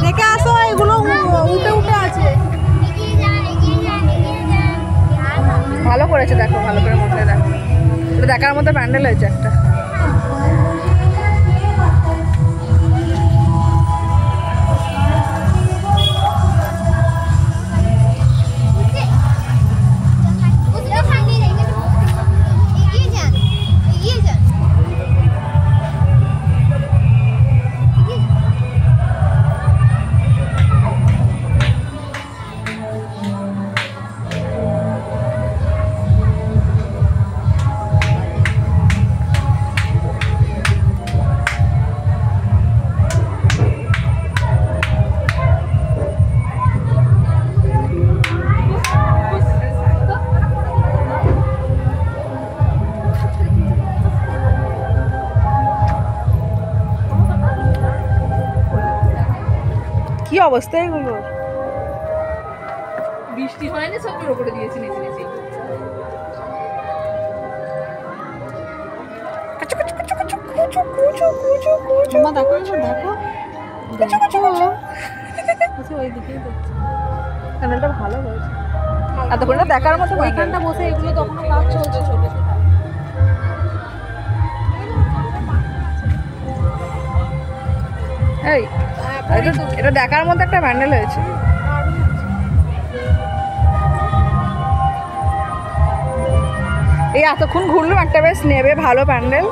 দেখে আসো, এগুলো উঠে উঠে আছে। ভালো করেছে, দেখো ভালো করে মধ্যে দেখো, এটা দেখার মতো প্যান্ডেল হয়েছে একটা। কি অবস্থা এগুলো? বৃষ্টি হয়নি, সব পুরো করে দিয়েছি নিচে নিচে। মা দেখো দেখো দেখো, ওইদিকেই দেখছি। প্যান্ডেলটা ভালো হয়েছে, এতক্ষণটা দেখার মতো। ওইখানটা বসে এগুলো তখন কাজ চলছে ছোট ছোট। এই এটা দেখার মতো একটা প্যান্ডেল হয়েছে। এই এতক্ষণ ঘুরলাম, একটা বেশ নেবে ভালো প্যান্ডেল।